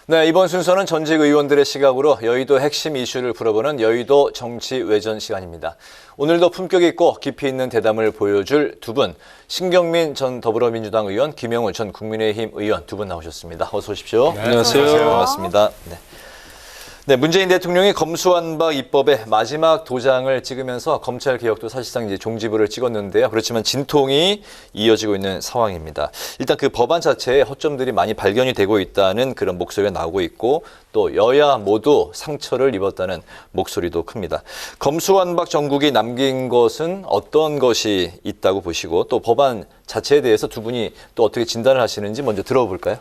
네, 이번 순서는 전직 의원들의 시각으로 여의도 핵심 이슈를 풀어보는 여의도 정치 외전 시간입니다. 오늘도 품격 있고 깊이 있는 대담을 보여줄 두 분, 신경민 전 더불어민주당 의원, 김영우 전 국민의힘 의원 두 분 나오셨습니다. 어서 오십시오. 네, 안녕하세요. 반갑습니다. 네, 문재인 대통령이 검수완박 입법의 마지막 도장을 찍으면서 검찰 개혁도 사실상 이제 종지부를 찍었는데요. 그렇지만 진통이 이어지고 있는 상황입니다. 일단 그 법안 자체에 허점들이 많이 발견이 되고 있다는 그런 목소리가 나오고 있고, 또 여야 모두 상처를 입었다는 목소리도 큽니다. 검수완박 정국이 남긴 것은 어떤 것이 있다고 보시고, 또 법안 자체에 대해서 두 분이 또 어떻게 진단을 하시는지 먼저 들어볼까요?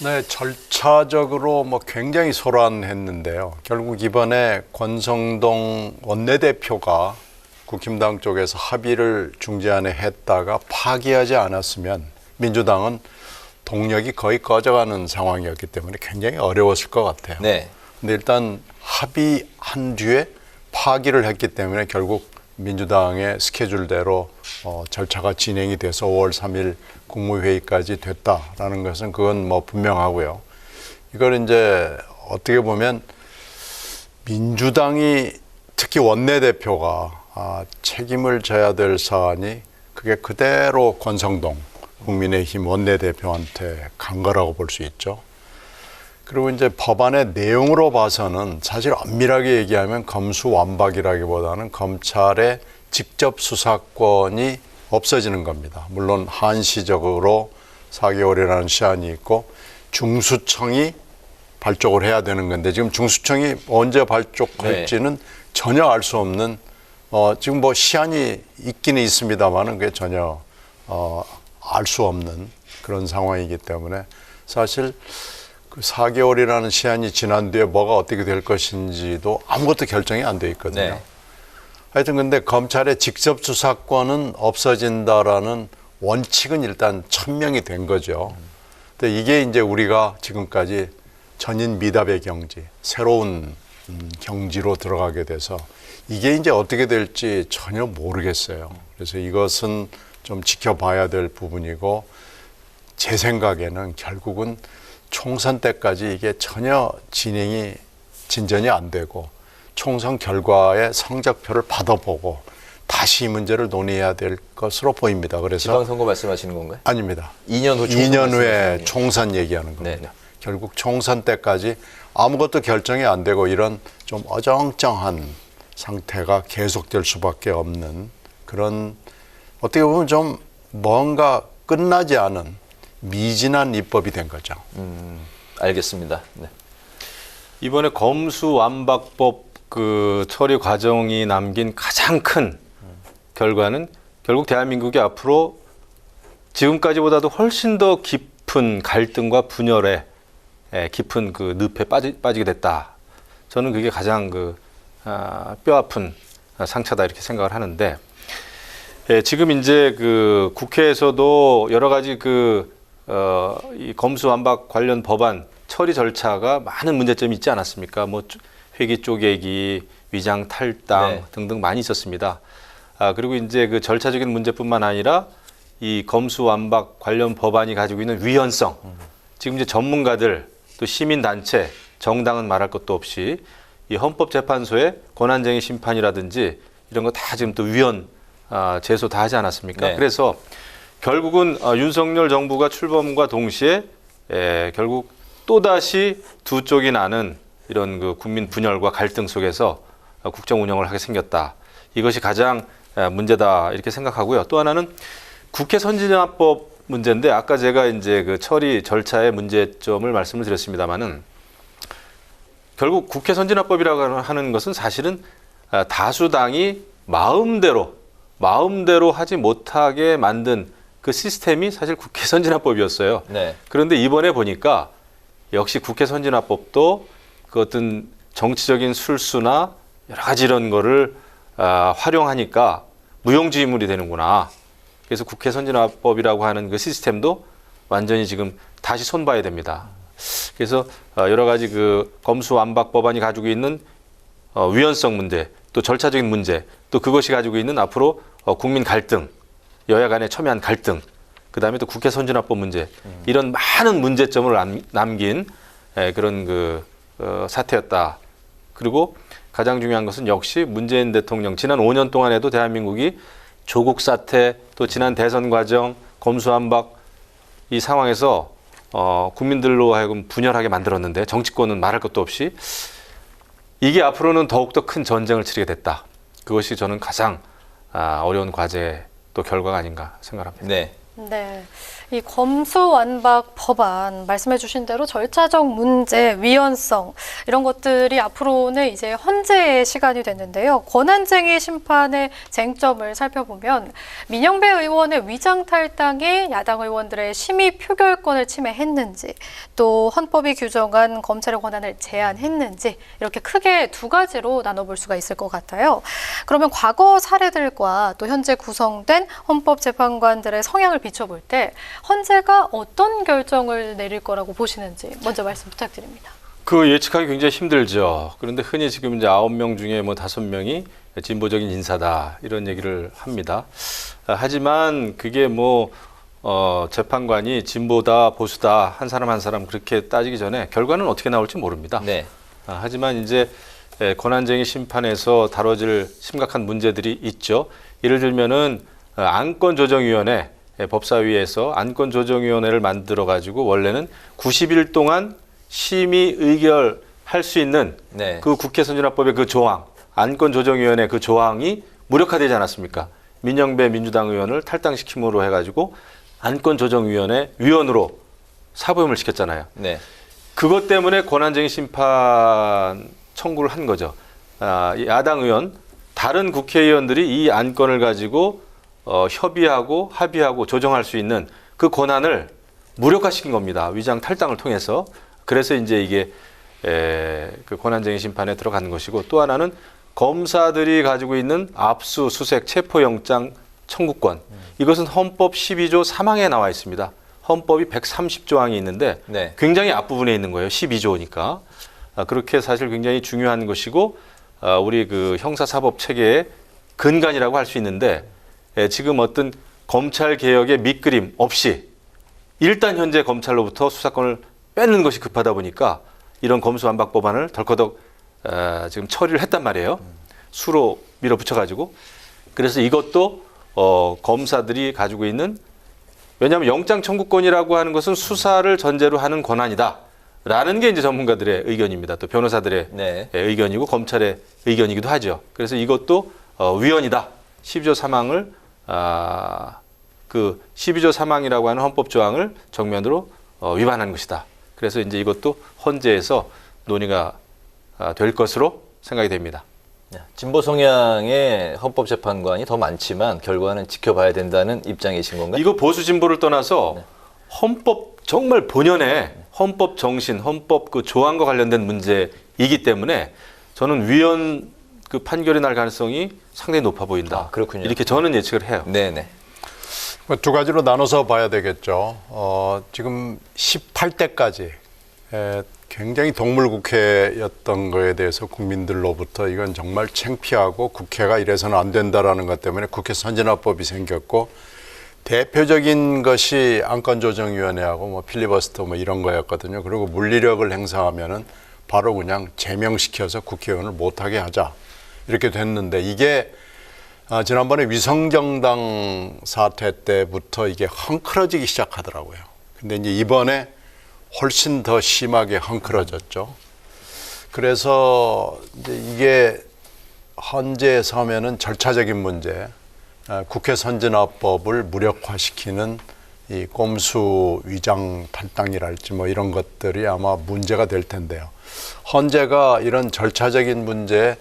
네, 절차적으로 굉장히 소란했는데요. 결국 이번에 권성동 원내대표가 국힘당 쪽에서 합의를 중재안에 했다가 파기하지 않았으면 민주당은 동력이 거의 꺼져가는 상황이었기 때문에 굉장히 어려웠을 것 같아요. 네. 근데 일단 합의한 뒤에 파기를 했기 때문에 결국 민주당의 스케줄대로 절차가 진행이 돼서 5월 3일 국무회의까지 됐다라는 것은 그건 분명하고요. 이걸 이제 어떻게 보면 민주당이 특히 원내대표가 책임을 져야 될 사안이 그게 그대로 권성동 국민의힘 원내대표한테 간 거라고 볼 수 있죠. 그리고 이제 법안의 내용으로 봐서는 사실 엄밀하게 얘기하면 검수완박이라기보다는 검찰의 직접 수사권이 없어지는 겁니다. 물론 한시적으로 4개월이라는 시한이 있고 중수청이 발족을 해야 되는 건데 지금 중수청이 언제 발족할지는 전혀 알 수 없는 지금 시한이 있기는 있습니다만은 그게 전혀 알 수 없는 그런 상황이기 때문에 사실 그 4개월이라는 시한이 지난 뒤에 뭐가 어떻게 될 것인지도 아무것도 결정이 안 돼 있거든요. 네. 하여튼 근데 검찰의 직접 수사권은 없어진다라는 원칙은 일단 천명이 된 거죠. 근데 이게 이제 우리가 지금까지 전인 미답의 경지, 새로운 경지로 들어가게 돼서 이게 이제 어떻게 될지 전혀 모르겠어요. 그래서 이것은 좀 지켜봐야 될 부분이고 제 생각에는 결국은 총선 때까지 이게 전혀 진전이 안 되고 총선 결과의 성적표를 받아보고 다시 이 문제를 논의해야 될 것으로 보입니다. 그래서 지방선거 말씀하시는 건가요? 아닙니다. 2년 후 2년 후에 총선 얘기하는 겁니다. 네네. 결국 총선 때까지 아무것도 결정이 안 되고 이런 좀 어정쩡한 상태가 계속될 수밖에 없는 그런 어떻게 보면 좀 뭔가 끝나지 않은 미진한 입법이 된 거죠. 알겠습니다. 네. 이번에 검수완박법 그 처리 과정이 남긴 가장 큰 결과는 결국 대한민국이 앞으로 지금까지보다도 훨씬 더 깊은 갈등과 분열에 깊은 그 늪에 빠지게 됐다. 저는 그게 가장 뼈아픈 상처다 이렇게 생각을 하는데 지금 이제 그 국회에서도 여러 가지 이 검수완박 관련 법안 처리 절차가 많은 문제점이 있지 않았습니까? 회기 쪼개기, 위장 탈당 등등 많이 있었습니다. 그리고 이제 그 절차적인 문제뿐만 아니라 이 검수완박 관련 법안이 가지고 있는 위헌성, 지금 이제 전문가들 또 시민단체, 정당은 말할 것도 없이 이 헌법재판소의 권한쟁의 심판이라든지 이런 거 다 지금 또 위헌 제소 다 하지 않았습니까? 네. 그래서 결국은 윤석열 정부가 출범과 동시에 결국 또다시 두 쪽이 나는 이런 그 국민 분열과 갈등 속에서 국정 운영을 하게 생겼다. 이것이 가장 문제다 이렇게 생각하고요. 또 하나는 국회 선진화법 문제인데 아까 제가 이제 그 처리 절차의 문제점을 말씀을 드렸습니다마는 결국 국회 선진화법이라고 하는 것은 사실은 다수당이 마음대로 하지 못하게 만든 그 시스템이 사실 국회 선진화법이었어요. 네. 그런데 이번에 보니까 역시 국회 선진화법도 그 어떤 정치적인 술수나 여러 가지 이런 거를 활용하니까 무용지물이 되는구나. 그래서 국회 선진화법이라고 하는 그 시스템도 완전히 지금 다시 손봐야 됩니다. 그래서 여러 가지 그 검수완박 법안이 가지고 있는 위헌성 문제, 또 절차적인 문제, 또 그것이 가지고 있는 앞으로 국민 갈등, 여야 간의 첨예한 갈등, 그다음에 또 국회 선진화법 문제, 이런 많은 문제점을 남긴 그런 사태였다. 그리고 가장 중요한 것은 역시 문재인 대통령 지난 5년 동안에도 대한민국이 조국 사태 또 지난 대선 과정 검수완박 이 상황에서 국민들로 하여금 분열하게 만들었는데 정치권은 말할 것도 없이 이게 앞으로는 더욱더 큰 전쟁을 치르게 됐다. 그것이 저는 가장 어려운 과제 또 결과가 아닌가 생각합니다. 네. 네. 이 검수완박 법안 말씀해 주신 대로 절차적 문제, 위헌성 이런 것들이 앞으로는 이제 헌재의 시간이 됐는데요. 권한쟁의 심판의 쟁점을 살펴보면 민영배 의원의 위장 탈당이 야당 의원들의 심의 표결권을 침해했는지 또 헌법이 규정한 검찰의 권한을 제한했는지 이렇게 크게 두 가지로 나눠볼 수가 있을 것 같아요. 그러면 과거 사례들과 또 현재 구성된 헌법재판관들의 성향을 비춰볼 때 헌재가 어떤 결정을 내릴 거라고 보시는지 먼저 말씀 부탁드립니다. 그 예측하기 굉장히 힘들죠. 그런데 흔히 지금 이제 9명 중에 뭐 5명이 진보적인 인사다 이런 얘기를 합니다. 하지만 그게 뭐 재판관이 진보다 보수다 한 사람 한 사람 그렇게 따지기 전에 결과는 어떻게 나올지 모릅니다. 네. 하지만 이제 권한쟁의 심판에서 다뤄질 심각한 문제들이 있죠. 예를 들면은 안건조정위원회 법사위에서 안건조정위원회를 만들어가지고 원래는 90일 동안 심의 의결할 수 있는 네. 그 국회 선진화법의 그 조항, 안건조정위원회 그 조항이 무력화되지 않았습니까? 민영배 민주당 의원을 탈당시킴으로 해가지고 안건조정위원회 위원으로 사보임을 시켰잖아요. 네. 그것 때문에 권한쟁의 심판 청구를 한 거죠. 야당 의원, 다른 국회의원들이 이 안건을 가지고 협의하고 합의하고 조정할 수 있는 그 권한을 무력화시킨 겁니다. 위장 탈당을 통해서. 그래서 이제 이게 그 권한쟁의 심판에 들어가는 것이고 또 하나는 검사들이 가지고 있는 압수수색 체포영장 청구권. 이것은 헌법 12조 3항에 나와 있습니다. 헌법이 130조항이 있는데 네. 굉장히 앞부분에 있는 거예요. 12조니까. 그렇게 사실 굉장히 중요한 것이고 우리 그 형사사법 체계의 근간이라고 할 수 있는데 지금 어떤 검찰 개혁의 밑그림 없이 일단 현재 검찰로부터 수사권을 뺏는 것이 급하다 보니까 이런 검수완박 법안을 덜커덕 지금 처리를 했단 말이에요. 수로 밀어붙여가지고. 그래서 이것도 검사들이 가지고 있는 왜냐하면 영장 청구권이라고 하는 것은 수사를 전제로 하는 권한이다. 라는 게 이제 전문가들의 의견입니다. 또 변호사들의 네. 의견이고 검찰의 의견이기도 하죠. 그래서 이것도 위헌이다. 12조 3항을 그 12조 3항이라고 하는 헌법 조항을 정면으로 위반한 것이다. 그래서 이제 이것도 헌재에서 논의가 될 것으로 생각이 됩니다. 진보 성향의 헌법재판관이 더 많지만 결과는 지켜봐야 된다는 입장이신 건가요? 이거 보수 진보를 떠나서 헌법 정말 본연의 헌법 정신, 헌법 그 조항과 관련된 문제이기 때문에 저는 위헌 그 판결이 날 가능성이 상당히 높아 보인다. 그렇군요. 이렇게 저는 예측을 해요. 네네. 두 가지로 나눠서 봐야 되겠죠. 지금 18대까지 굉장히 동물국회였던 거에 대해서 국민들로부터 이건 정말 창피하고 국회가 이래서는 안 된다라는 것 때문에 국회 선진화법이 생겼고 대표적인 것이 안건조정위원회하고 뭐 필리버스터 뭐 이런 거였거든요. 그리고 물리력을 행사하면은 바로 그냥 제명시켜서 국회의원을 못하게 하자 이렇게 됐는데 이게 지난번에 위성정당 사태 때부터 이게 헝클어지기 시작하더라고요. 근데 이제 이번에 훨씬 더 심하게 헝클어졌죠. 그래서 이제 이게 헌재에서 하면은 절차적인 문제, 국회 선진화법을 무력화시키는 이 꼼수 위장 탈당이랄지 뭐 이런 것들이 아마 문제가 될 텐데요. 헌재가 이런 절차적인 문제,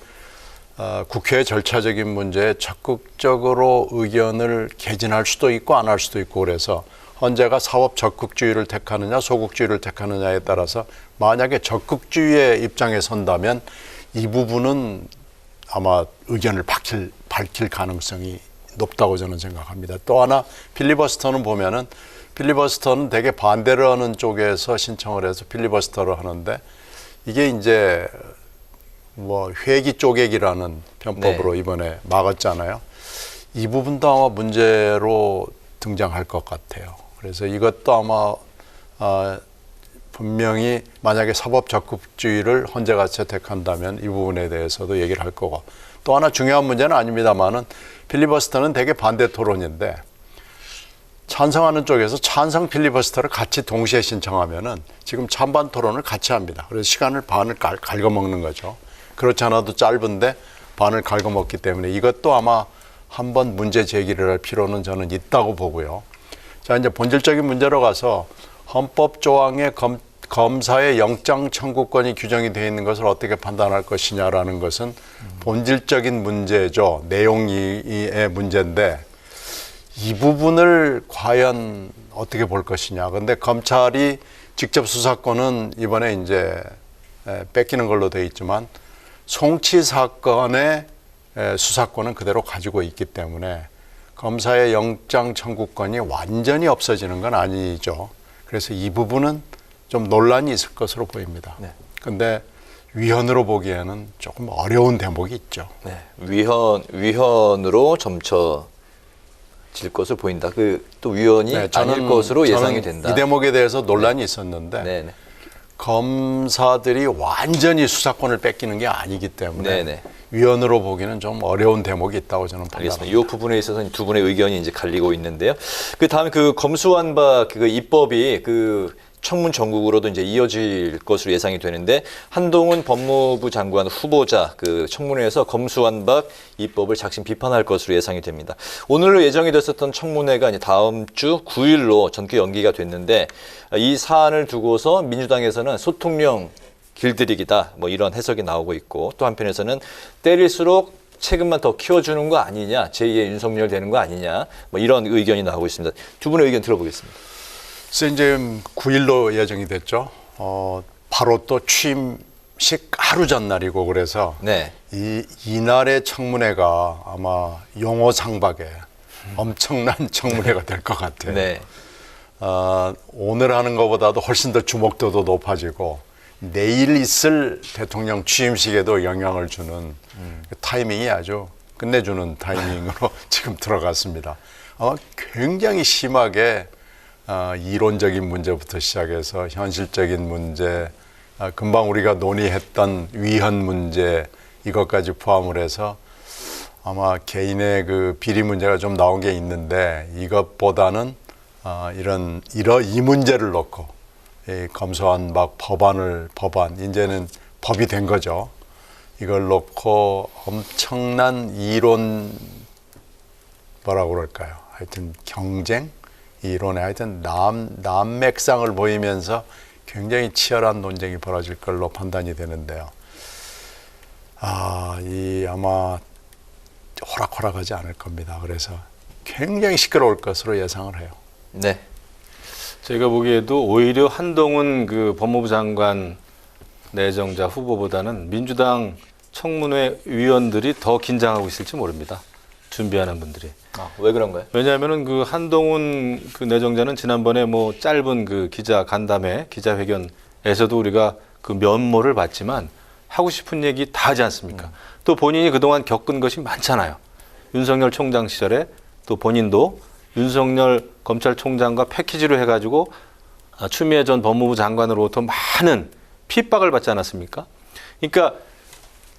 국회의 절차적인 문제에 적극적으로 의견을 개진할 수도 있고 안 할 수도 있고 그래서 헌재가 사법 적극주의를 택하느냐 소극주의를 택하느냐에 따라서 만약에 적극주의의 입장에 선다면 이 부분은 아마 의견을 밝힐 가능성이 높다고 저는 생각합니다. 또 하나 필리버스터는 보면은 필리버스터는 되게 반대를 하는 쪽에서 신청을 해서 필리버스터를 하는데 이게 이제 뭐 회기 쪼개기라는 편법으로 이번에 막았잖아요. 이 부분도 아마 문제로 등장할 것 같아요. 그래서 이것도 아마 분명히 만약에 사법 적극주의를 헌재가 채택한다면 이 부분에 대해서도 얘기를 할 거고, 또 하나 중요한 문제는 아닙니다만은 필리버스터는 되게 반대 토론인데 찬성하는 쪽에서 찬성 필리버스터를 같이 동시에 신청하면은 지금 찬반 토론을 같이 합니다. 그래서 시간을 반을 갉아먹는 거죠. 그렇지 않아도 짧은데 반을 갉아먹기 때문에 이것도 아마 한번 문제 제기를 할 필요는 저는 있다고 보고요. 자, 이제 본질적인 문제로 가서 헌법 조항에 검사의 영장 청구권이 규정이 되어 있는 것을 어떻게 판단할 것이냐라는 것은 본질적인 문제죠. 내용의 문제인데 이 부분을 과연 어떻게 볼 것이냐. 근데 검찰이 직접 수사권은 이번에 이제 뺏기는 걸로 되어 있지만 송치 사건의 수사권은 그대로 가지고 있기 때문에 검사의 영장 청구권이 완전히 없어지는 건 아니죠. 그래서 이 부분은 좀 논란이 있을 것으로 보입니다. 근데 위헌으로 보기에는 조금 어려운 대목이 있죠. 네. 위헌으로 점쳐질 것으로 보인다. 또 위헌이 아닐 것으로 예상이 된다. 이 대목에 대해서 논란이 있었는데 네네. 검사들이 완전히 수사권을 뺏기는 게 아니기 때문에 네네. 위헌으로 보기는 좀 어려운 대목이 있다고 저는 알겠습니다. 판단합니다. 이 부분에 있어서 두 분의 의견이 이제 갈리고 있는데요. 그 다음에 그 검수완박 그 입법이 그 청문 전국으로도 이제 이어질 것으로 예상이 되는데 한동훈 법무부 장관 후보자 그 청문회에서 검수완박 입법을 작심 비판할 것으로 예상이 됩니다. 오늘로 예정이 됐었던 청문회가 이제 다음 주 9일로 전격 연기가 됐는데 이 사안을 두고서 민주당에서는 소통령 길들이기다 뭐 이런 해석이 나오고 있고 또 한편에서는 때릴수록 책임만 더 키워주는 거 아니냐, 제2의 윤석열 되는 거 아니냐 뭐 이런 의견이 나오고 있습니다. 두 분의 의견 들어보겠습니다. 그래서 이제 9일로 예정이 됐죠. 바로 또 취임식 하루 전날이고 그래서 네. 이날의 청문회가 아마 용어 상박에 엄청난 청문회가 될 것 같아요. 네. 오늘 하는 것보다도 훨씬 더 주목도도 높아지고 내일 있을 대통령 취임식에도 영향을 주는 타이밍이 아주 끝내주는 타이밍으로 지금 들어갔습니다. 굉장히 심하게 이론적인 문제부터 시작해서 현실적인 문제, 금방 우리가 논의했던 위헌 문제 이것까지 포함을 해서 아마 개인의 그 비리 문제가 좀 나온 게 있는데 이것보다는 이 문제를 놓고 이 검수완박 법안 이제는 법이 된 거죠. 이걸 놓고 엄청난 이론 뭐라고 그럴까요? 하여튼 경쟁 이론에 하여튼 난맥상을 보이면서 굉장히 치열한 논쟁이 벌어질 걸로 판단이 되는데요. 아마 호락호락하지 않을 겁니다. 그래서 굉장히 시끄러울 것으로 예상을 해요. 네. 제가 보기에도 오히려 한동훈 그 법무부 장관 내정자 후보보다는 민주당 청문회 위원들이 더 긴장하고 있을지 모릅니다. 준비하는 분들이. 왜 그런가요? 왜냐하면은 그 한동훈 그 내정자는 지난번에 뭐 짧은 그 간담회 기자회견에서도 우리가 그 면모를 봤지만 하고 싶은 얘기 다 하지 않습니까? 또 본인이 그동안 겪은 것이 많잖아요. 윤석열 총장 시절에 또 본인도 윤석열 검찰총장과 패키지로 해가지고 추미애 전 법무부 장관으로부터 많은 핍박을 받지 않았습니까? 그러니까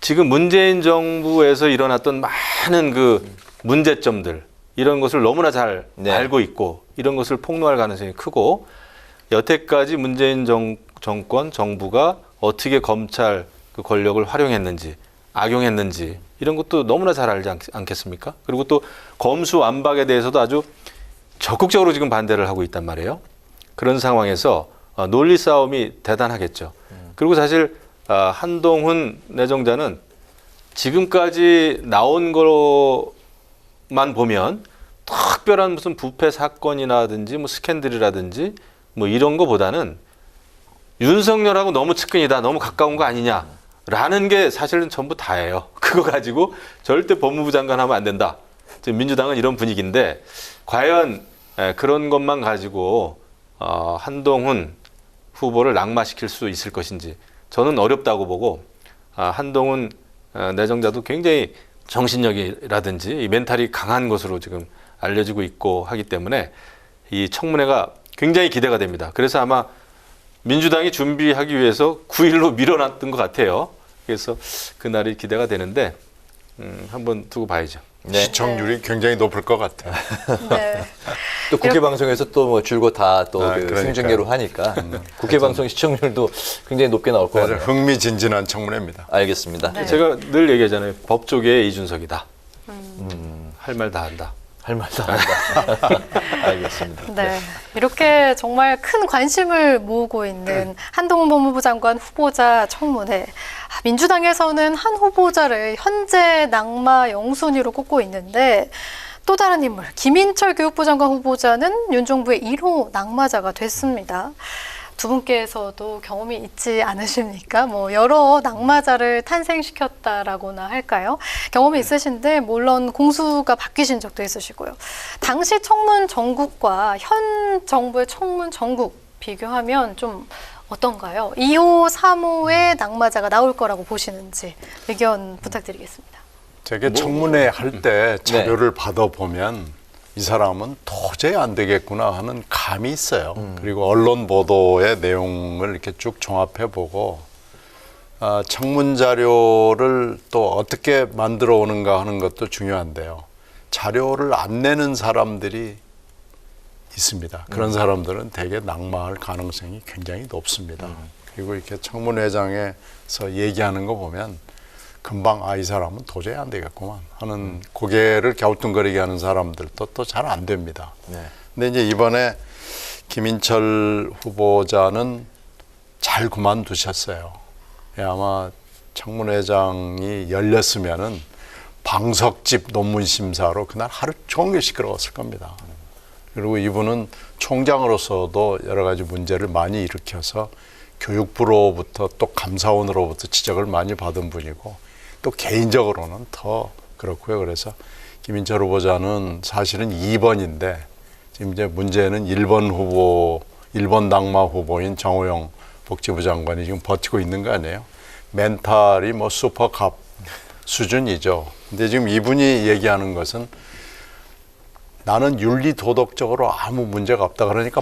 지금 문재인 정부에서 일어났던 많은 그 문제점들 이런 것을 너무나 잘 알고 있고 이런 것을 폭로할 가능성이 크고 여태까지 문재인 정권 정부가 어떻게 검찰 그 권력을 활용했는지 악용했는지 이런 것도 너무나 잘 알지 않겠습니까? 그리고 또 검수완박에 대해서도 아주 적극적으로 지금 반대를 하고 있단 말이에요. 그런 상황에서 논리 싸움이 대단하겠죠. 그리고 사실 한동훈 내정자는 지금까지 나온 거만 보면 특별한 무슨 부패 사건이라든지 뭐 스캔들이라든지 뭐 이런 거보다는 윤석열하고 너무 측근이다, 너무 가까운 거 아니냐라는 게 사실은 전부 다예요. 그거 가지고 절대 법무부 장관 하면 안 된다. 지금 민주당은 이런 분위기인데 과연 그런 것만 가지고 한동훈 후보를 낙마시킬 수 있을 것인지 저는 어렵다고 보고 한동훈 내정자도 굉장히 정신력이라든지 이 멘탈이 강한 것으로 지금 알려지고 있고 하기 때문에 이 청문회가 굉장히 기대가 됩니다. 그래서 아마 민주당이 준비하기 위해서 9일로 밀어놨던 것 같아요. 그래서 그날이 기대가 되는데 한번 두고 봐야죠. 네. 시청률이 굉장히 높을 것 같아요. 네. 또 국회 방송에서 또 뭐 줄곧 다 또 그러니까요. 생중계로 하니까 국회 방송 시청률도 굉장히 높게 나올 것 그래서 같아요. 흥미진진한 청문회입니다. 알겠습니다. 네. 제가 늘 얘기하잖아요. 법조계의 이준석이다. 할 말 다 한다. 할 말도 안 한다. 알겠습니다. 네. 이렇게 정말 큰 관심을 모으고 있는 한동훈 법무부 장관 후보자 청문회. 민주당에서는 한 후보자를 현재 낙마 영순위로 꼽고 있는데 또 다른 인물, 김인철 교육부 장관 후보자는 윤 정부의 1호 낙마자가 됐습니다. 두 분께서도 경험이 있지 않으십니까? 뭐 여러 낙마자를 탄생시켰다라고나 할까요? 경험이 있으신데 물론 공수가 바뀌신 적도 있으시고요. 당시 청문 정국과 현 정부의 청문 정국 비교하면 좀 어떤가요? 2호, 3호의 낙마자가 나올 거라고 보시는지 의견 부탁드리겠습니다. 제가 청문회 할 때 자료를 받아보면 이 사람은 도저히 안 되겠구나 하는 감이 있어요. 그리고 언론 보도의 내용을 이렇게 쭉 종합해보고 청문 자료를 또 어떻게 만들어 오는가 하는 것도 중요한데요. 자료를 안 내는 사람들이 있습니다. 그런 사람들은 대개 낙마할 가능성이 굉장히 높습니다. 그리고 이렇게 청문회장에서 얘기하는 거 보면 금방 이 사람은 도저히 안 되겠구만 하는 고개를 갸우뚱거리게 하는 사람들도 또 잘 안 됩니다. 네. 근데 이제 이번에 김인철 후보자는 잘 그만두셨어요. 아마 청문회장이 열렸으면은 방석집 논문 심사로 그날 하루 종일 시끄러웠을 겁니다. 그리고 이분은 총장으로서도 여러 가지 문제를 많이 일으켜서 교육부로부터 또 감사원으로부터 지적을 많이 받은 분이고 또 개인적으로는 더 그렇고요. 그래서 김인철 후보자는 사실은 2번인데 지금 이제 문제는 1번 낙마 후보인 정호영 복지부 장관이 지금 버티고 있는 거 아니에요? 멘탈이 뭐 슈퍼캅 수준이죠. 근데 지금 이분이 얘기하는 것은 나는 윤리 도덕적으로 아무 문제가 없다. 그러니까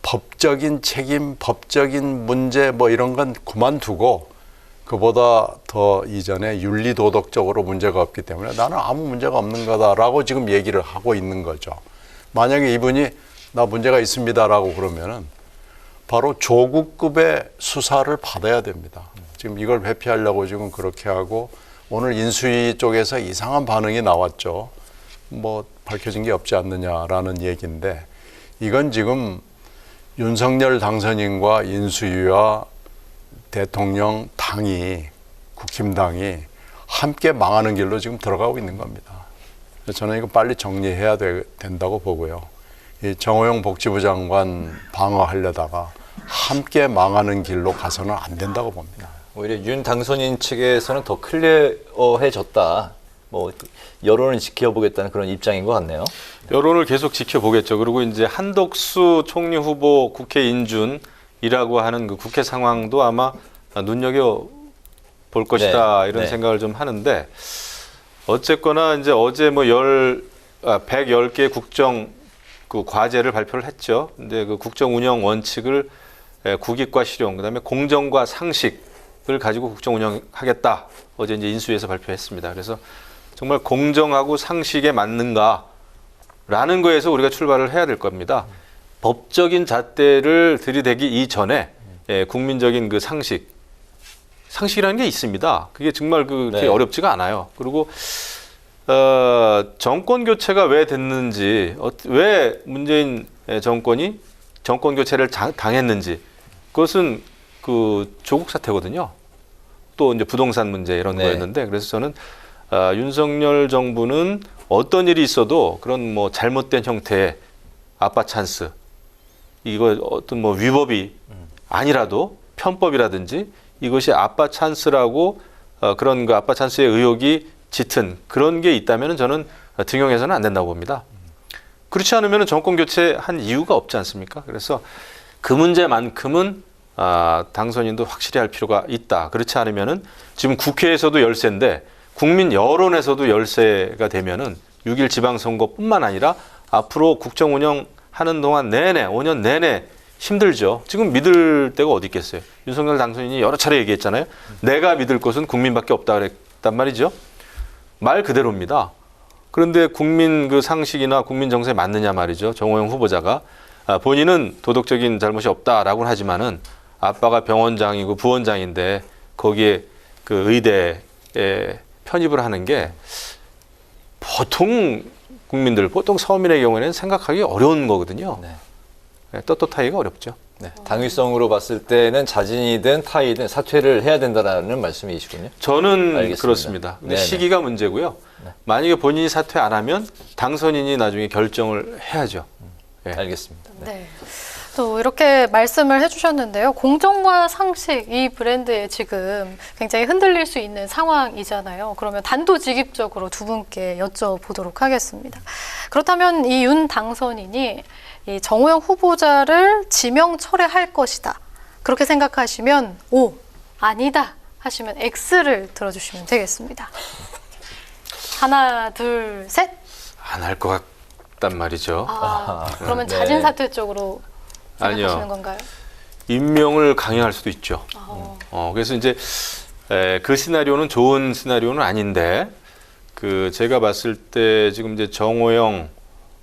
법적인 책임, 법적인 문제 뭐 이런 건 그만두고 그보다 더 이전에 윤리 도덕적으로 문제가 없기 때문에 나는 아무 문제가 없는 거다라고 지금 얘기를 하고 있는 거죠. 만약에 이분이 나 문제가 있습니다라고 그러면은 바로 조국급의 수사를 받아야 됩니다. 지금 이걸 회피하려고 지금 그렇게 하고 오늘 인수위 쪽에서 이상한 반응이 나왔죠. 뭐 밝혀진 게 없지 않느냐라는 얘기인데 이건 지금 윤석열 당선인과 인수위와 대통령 당이 국힘당이 함께 망하는 길로 지금 들어가고 있는 겁니다. 그래서 저는 이거 빨리 정리해야 된다고 보고요. 이 정호영 복지부 장관 방어하려다가 함께 망하는 길로 가서는 안 된다고 봅니다. 오히려 윤 당선인 측에서는 더 클리어해졌다. 뭐 여론을 지켜보겠다는 그런 입장인 것 같네요. 여론을 계속 지켜보겠죠. 그리고 이제 한덕수 총리 후보 국회 인준이라고 하는 그 국회 상황도 아마 눈여겨 볼 것이다 네, 이런 네. 생각을 좀 하는데 어쨌거나 이제 어제 뭐 110개 국정 그 과제를 발표를 했죠. 근데 그 국정 운영 원칙을 국익과 실용, 그다음에 공정과 상식을 가지고 국정 운영하겠다. 어제 이제 인수위에서 발표했습니다. 그래서 정말 공정하고 상식에 맞는가라는 거에서 우리가 출발을 해야 될 겁니다. 법적인 잣대를 들이대기 이전에 국민적인 그 상식이라는 게 있습니다. 그게 정말 그렇게 네. 어렵지가 않아요. 그리고 정권 교체가 왜 됐는지, 왜 문재인 정권이 정권 교체를 당했는지, 그것은 그 조국 사태거든요. 또 이제 부동산 문제 이런 네. 거였는데, 그래서 저는 윤석열 정부는 어떤 일이 있어도 그런 뭐 잘못된 형태의 아빠 찬스, 이거 어떤 뭐 위법이 아니라도 편법이라든지 이것이 아빠 찬스라고 그런 그 아빠 찬스의 의혹이 짙은 그런 게 있다면 저는 등용해서는 안 된다고 봅니다. 그렇지 않으면 정권 교체한 이유가 없지 않습니까? 그래서 그 문제만큼은 당선인도 확실히 할 필요가 있다. 그렇지 않으면은 지금 국회에서도 열세인데 국민 여론에서도 열세가 되면은 6.1 지방선거뿐만 아니라 앞으로 국정 운영하는 동안 내내 5년 내내 힘들죠. 지금 믿을 데가 어디 있겠어요. 윤석열 당선인이 여러 차례 얘기했잖아요. 내가 믿을 것은 국민밖에 없다 그랬단 말이죠. 말 그대로입니다. 그런데 국민 그 상식이나 국민 정서에 맞느냐 말이죠. 정호영 후보자가 본인은 도덕적인 잘못이 없다라고는 하지만은 아빠가 병원장이고 부원장인데 거기에 그 의대에 편입을 하는 게 보통 국민들, 보통 서민의 경우에는 생각하기 어려운 거거든요. 네. 떳떳하기가 어렵죠. 네. 당위성으로 봤을 때는 자진이든 타이든 사퇴를 해야 된다라는 말씀이시군요. 저는 알겠습니다. 그렇습니다. 근데 네네. 시기가 문제고요. 네. 만약에 본인이 사퇴 안 하면 당선인이 나중에 결정을 해야죠. 예. 알겠습니다. 네. 네. 또 이렇게 말씀을 해주셨는데요. 공정과 상식 이 브랜드에 지금 굉장히 흔들릴 수 있는 상황이잖아요. 그러면 단도직입적으로 두 분께 여쭤보도록 하겠습니다. 그렇다면 이 윤 당선인이 이 정호영 후보자를 지명 철회할 것이다. 그렇게 생각하시면 O, 아니다 하시면 X를 들어주시면 되겠습니다. 하나, 둘, 셋. 안 할 것 같단 말이죠. 그러면 네. 자진 사퇴 쪽으로 생각하시는 아니요. 건가요? 임명을 강행할 수도 있죠. 그래서 이제 그 시나리오는 좋은 시나리오는 아닌데 그 제가 봤을 때 지금 이제 정호영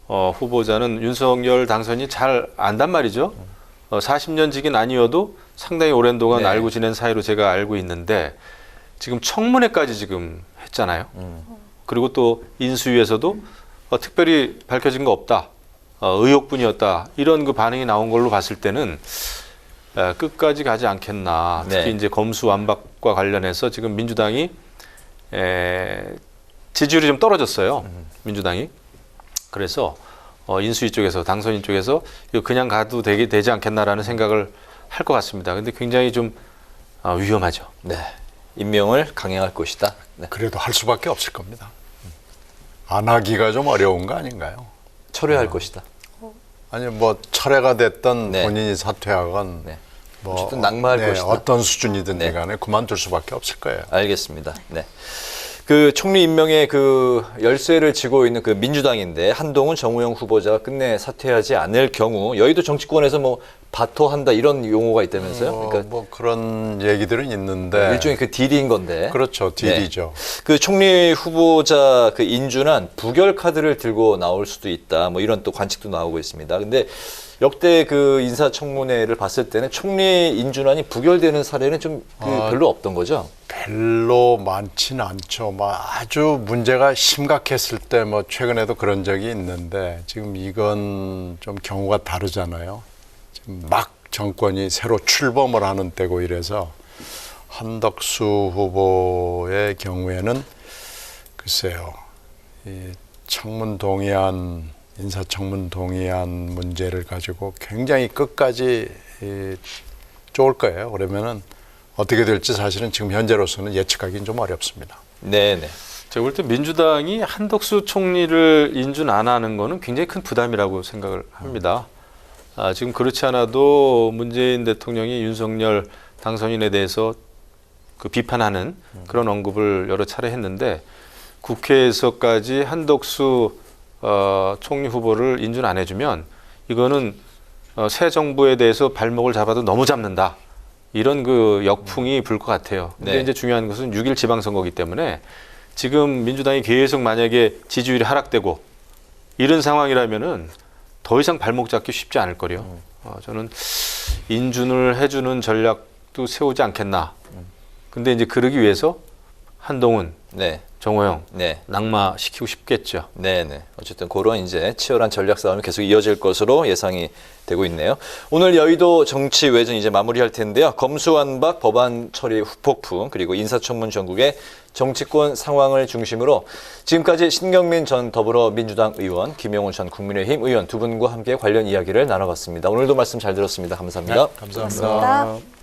후보자는 윤석열 당선이 잘 안단 말이죠. 40년 직은 아니어도 상당히 오랜 동안 네. 알고 지낸 사이로 제가 알고 있는데 지금 청문회까지 지금 했잖아요. 그리고 또 인수위에서도 특별히 밝혀진 거 없다. 의혹뿐이었다. 이런 그 반응이 나온 걸로 봤을 때는 끝까지 가지 않겠나. 특히 네. 이제 검수완박과 관련해서 지금 민주당이 지지율이 좀 떨어졌어요. 민주당이. 그래서 인수위 쪽에서 당선인 쪽에서 이거 그냥 가도 되지 않겠나라는 생각을 할 것 같습니다. 근데 굉장히 좀 위험하죠. 네. 임명을 강행할 것이다. 네. 그래도 할 수밖에 없을 겁니다. 안 하기가 좀 어려운 거 아닌가요? 철회할 것이다. 아니 뭐 철회가 됐던 네. 본인이 사퇴하건 네. 뭐 어쨌든 낙마할 것이다. 어떤 수준이든지 네. 간에 그만둘 수밖에 없을 거예요. 알겠습니다. 네. 그 총리 임명의 그 열쇠를 쥐고 있는 그 민주당인데 한동훈 정호영 후보자가 끝내 사퇴하지 않을 경우 여의도 정치권에서 뭐 바토한다 이런 용어가 있다면서요? 그러니까 뭐 그런 얘기들은 있는데 일종의 그 딜인 건데. 그렇죠, 딜이죠. 그 총리 후보자 그 인준안 부결 카드를 들고 나올 수도 있다. 뭐 이런 또 관측도 나오고 있습니다. 근데 역대 그 인사청문회를 봤을 때는 총리 인준안이 부결되는 사례는 좀 별로 없던 거죠. 별로 많지는 않죠. 뭐 아주 문제가 심각했을 때 뭐 최근에도 그런 적이 있는데 지금 이건 좀 경우가 다르잖아요. 지금 막 정권이 새로 출범을 하는 때고 이래서 한덕수 후보의 경우에는 글쎄요, 이 청문 동의안 인사청문 동의안 문제를 가지고 굉장히 끝까지 쫓을 거예요. 그러면은 어떻게 될지 사실은 지금 현재로서는 예측하기는 좀 어렵습니다. 네네. 제가 볼 때 민주당이 한덕수 총리를 인준 안 하는 거는 굉장히 큰 부담이라고 생각을 합니다. 지금 그렇지 않아도 문재인 대통령이 윤석열 당선인에 대해서 그 비판하는 그런 언급을 여러 차례 했는데 국회에서까지 한덕수 총리 후보를 인준 안 해주면 이거는 새 정부에 대해서 발목을 잡아도 너무 잡는다. 이런 그 역풍이 불 것 같아요. 근데 네. 이제 중요한 것은 6일 지방선거이기 때문에 지금 민주당이 계속 만약에 지지율이 하락되고 이런 상황이라면은 더 이상 발목 잡기 쉽지 않을 거래요. 저는 인준을 해주는 전략도 세우지 않겠나. 근데 이제 그러기 위해서 한동훈, 네. 정호영 네. 낙마시키고 싶겠죠. 네네. 어쨌든 그런 이제 치열한 전략 싸움이 계속 이어질 것으로 예상이 되고 있네요. 오늘 여의도 정치 외전 이제 마무리할 텐데요. 검수완박 법안 처리 후폭풍 그리고 인사청문 전국의 정치권 상황을 중심으로 지금까지 신경민 전 더불어민주당 의원, 김영훈 전 국민의힘 의원 두 분과 함께 관련 이야기를 나눠봤습니다. 오늘도 말씀 잘 들었습니다. 감사합니다. 감사합니다. 고맙습니다.